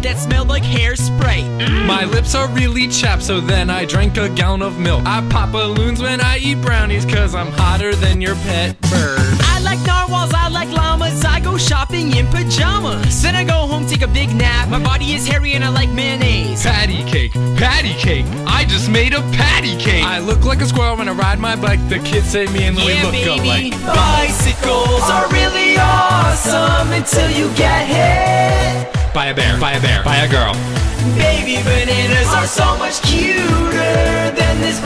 That smelled like hairspray. My lips are really chapped, so then I drank a gallon of milk. I pop balloons when I eat brownies, cause I'm hotter than your pet bird. I like narwhals, I like llamas, I go shopping in pajamas. Then I go home, take a big nap, my body is hairy and I like mayonnaise. Patty cake, I just made a patty cake. I look like a squirrel when I ride my bike, the kids say me and Louie look alike. Bicycles are really awesome until you get hit by a bear, by a girl. Baby bananas are so much cuter than this